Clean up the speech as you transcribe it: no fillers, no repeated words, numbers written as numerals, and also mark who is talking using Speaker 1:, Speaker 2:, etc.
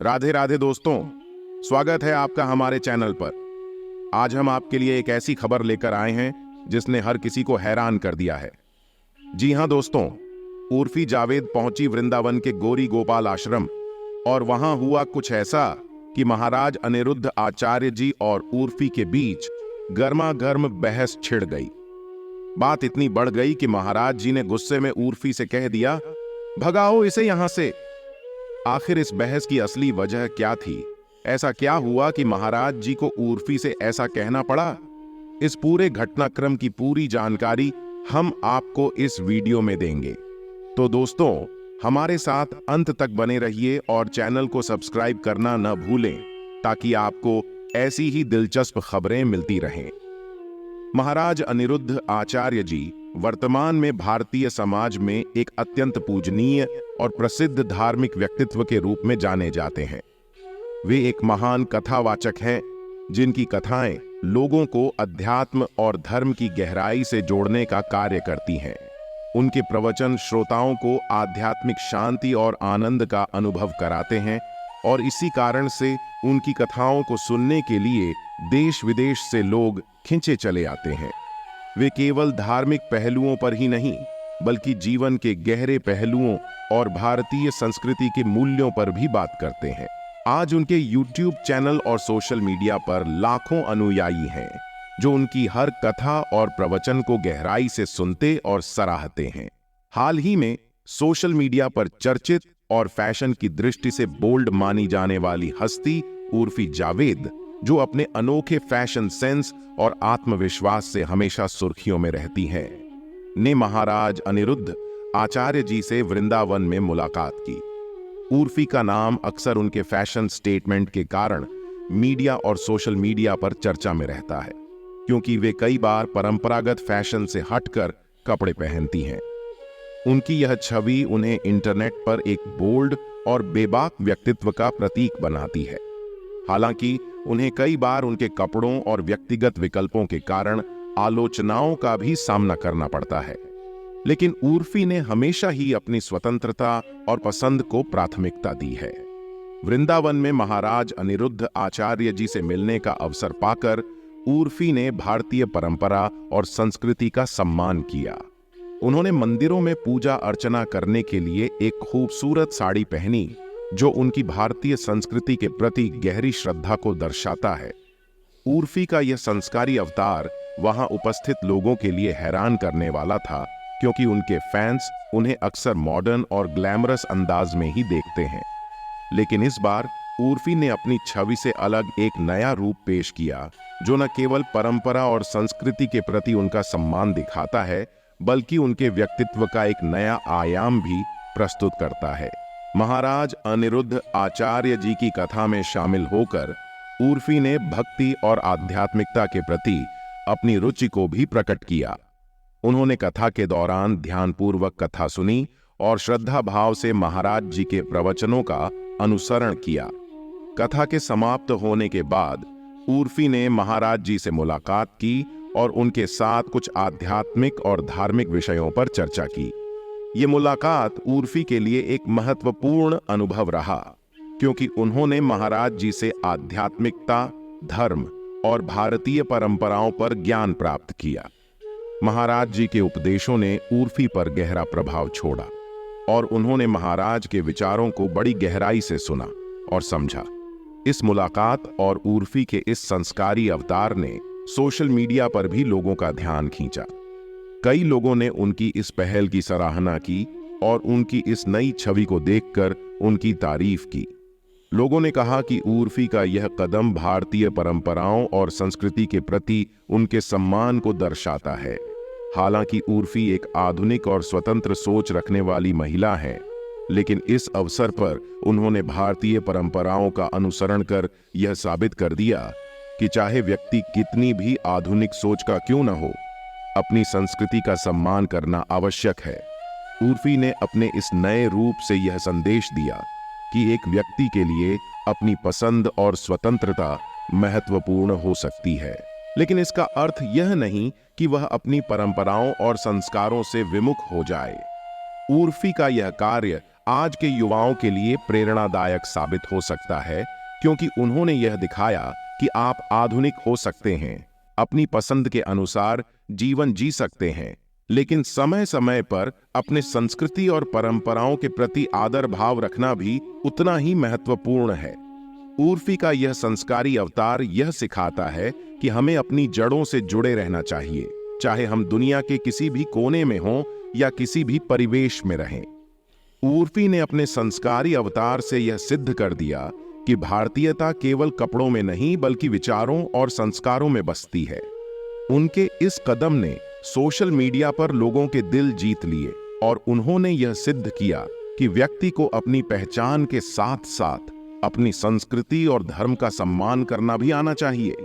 Speaker 1: राधे राधे दोस्तों, स्वागत है आपका हमारे चैनल पर। आज हम आपके लिए एक ऐसी खबर लेकर आए हैं जिसने हर किसी को हैरान कर दिया है। जी हां दोस्तों, उर्फी जावेद पहुंची वृंदावन के गौरी गोपाल आश्रम और वहां हुआ कुछ ऐसा कि महाराज अनिरुद्ध आचार्य जी और उर्फी के बीच गर्मा गर्म बहस छिड़ गई। बात इतनी बढ़ गई कि महाराज जी ने गुस्से में उर्फी से कह दिया, भगाओ इसे यहां से। आखिर इस बहस की असली वजह क्या थी? ऐसा क्या हुआ कि महाराज जी को उर्फी से ऐसा कहना पड़ा? इस पूरे घटनाक्रम की पूरी जानकारी हम आपको इस वीडियो में देंगे। तो दोस्तों, हमारे साथ अंत तक बने रहिए और चैनल को सब्सक्राइब करना न भूलें ताकि आपको ऐसी ही दिलचस्प खबरें मिलती रहें। महाराज अनिरुद्ध आचार्य जी वर्तमान में भारतीय समाज में एक अत्यंत पूजनीय और प्रसिद्ध धार्मिक व्यक्तित्व के रूप में जाने जाते हैं। वे एक महान कथावाचक हैं जिनकी कथाएं लोगों को अध्यात्म और धर्म की गहराई से जोड़ने का कार्य करती हैं। उनके प्रवचन श्रोताओं को आध्यात्मिक शांति और आनंद का अनुभव कराते हैं और इसी कारण से उनकी कथाओं को सुनने के लिए देश विदेश से लोग खिंचे चले आते हैं। वे केवल धार्मिक पहलुओं पर ही नहीं बल्कि जीवन के गहरे पहलुओं और भारतीय संस्कृति के मूल्यों पर भी बात करते हैं। आज उनके YouTube चैनल और सोशल मीडिया पर लाखों अनुयायी हैं जो उनकी हर कथा और प्रवचन को गहराई से सुनते और सराहते हैं। हाल ही में सोशल मीडिया पर चर्चित और फैशन की दृष्टि से बोल्ड मानी जाने वाली हस्ती उर्फी जावेद, जो अपने अनोखे फैशन सेंस और आत्मविश्वास से हमेशा सुर्खियों में रहती हैं, ने महाराज अनिरुद्ध आचार्य जी से वृंदावन में मुलाकात की। उर्फी का नाम अक्सर उनके फैशन स्टेटमेंट के कारण मीडिया और सोशल मीडिया पर चर्चा में रहता है, क्योंकि वे कई बार परंपरागत फैशन से हटकर कपड़े पहनती हैं। उनकी यह छवि उन्हें इंटरनेट पर एक बोल्ड और बेबाक व्यक्तित्व का प्रतीक बनाती है। हालांकि उन्हें कई बार उनके कपड़ों और व्यक्तिगत विकल्पों के कारण आलोचनाओं का भी सामना करना पड़ता है, लेकिन उर्फी ने हमेशा ही अपनी स्वतंत्रता और पसंद को प्राथमिकता दी है। वृंदावन में महाराज अनिरुद्ध आचार्य जी से मिलने का अवसर पाकर उर्फी ने भारतीय परंपरा और संस्कृति का सम्मान किया। उन्होंने मंदिरों में पूजा अर्चना करने के लिए एक खूबसूरत साड़ी पहनी जो उनकी भारतीय संस्कृति के प्रति गहरी श्रद्धा को दर्शाता है। उर्फी का यह संस्कारी अवतार वहां उपस्थित लोगों के लिए हैरान करने वाला था, क्योंकि उनके फैंस उन्हें अक्सर मॉडर्न और ग्लैमरस अंदाज में ही देखते हैं। लेकिन इस बार उर्फी ने अपनी छवि से अलग एक नया रूप पेश किया जो न केवल परंपरा और संस्कृति के प्रति उनका सम्मान दिखाता है बल्कि उनके व्यक्तित्व का एक नया आयाम भी प्रस्तुत करता है। महाराज अनिरुद्ध आचार्य जी की कथा में शामिल होकर उर्फी ने भक्ति और आध्यात्मिकता के प्रति अपनी रुचि को भी प्रकट किया। उन्होंने कथा के दौरान ध्यानपूर्वक कथा सुनी और श्रद्धा भाव से महाराज जी के प्रवचनों का अनुसरण किया। कथा के समाप्त होने के बाद उर्फी ने महाराज जी से मुलाकात की और उनके साथ कुछ आध्यात्मिक और धार्मिक विषयों पर चर्चा की। ये मुलाकात उर्फी के लिए एक महत्वपूर्ण अनुभव रहा, क्योंकि उन्होंने महाराज जी से आध्यात्मिकता, धर्म और भारतीय परंपराओं पर ज्ञान प्राप्त किया। महाराज जी के उपदेशों ने उर्फी पर गहरा प्रभाव छोड़ा और उन्होंने महाराज के विचारों को बड़ी गहराई से सुना और समझा। इस मुलाकात और उर्फी के इस संस्कारी अवतार ने सोशल मीडिया पर भी लोगों का ध्यान खींचा। कई लोगों ने उनकी इस पहल की सराहना की और उनकी इस नई छवि को देखकर उनकी तारीफ की। लोगों ने कहा कि उर्फी का यह कदम भारतीय परंपराओं और संस्कृति के प्रति उनके सम्मान को दर्शाता है। हालांकि उर्फी एक आधुनिक और स्वतंत्र सोच रखने वाली महिला है, लेकिन इस अवसर पर उन्होंने भारतीय परंपराओं का अनुसरण कर यह साबित कर दिया कि चाहे व्यक्ति कितनी भी आधुनिक सोच का क्यों न हो, अपनी संस्कृति का सम्मान करना आवश्यक है। उर्फी ने अपने इस नए रूप से यह संदेश दिया कि एक व्यक्ति के लिए अपनी पसंद और स्वतंत्रता महत्वपूर्ण हो सकती है, लेकिन इसका अर्थ यह नहीं कि वह अपनी परंपराओं और संस्कारों से विमुख हो जाए। उर्फी का यह कार्य आज के युवाओं के लिए प्रेरणादायक साबित हो सकता है, क्योंकि उन्होंने यह दिखाया कि आप आधुनिक हो सकते हैं, अपनी पसंद के अनुसार जीवन जी सकते हैं, लेकिन समय समय पर अपने संस्कृति और परंपराओं के प्रति आदर भाव रखना भी उतना ही महत्वपूर्ण है। उर्फी का यह संस्कारी अवतार यह सिखाता है कि हमें अपनी जड़ों से जुड़े रहना चाहिए, चाहे हम दुनिया के किसी भी कोने में हों या किसी भी परिवेश में रहें। उर्फी ने अपने संस्कारी अवतार से यह सिद्ध कर दिया कि भारतीयता केवल कपड़ों में नहीं बल्कि विचारों और संस्कारों में बसती है। उनके इस कदम ने सोशल मीडिया पर लोगों के दिल जीत लिए और उन्होंने यह सिद्ध किया कि व्यक्ति को अपनी पहचान के साथ साथ अपनी संस्कृति और धर्म का सम्मान करना भी आना चाहिए।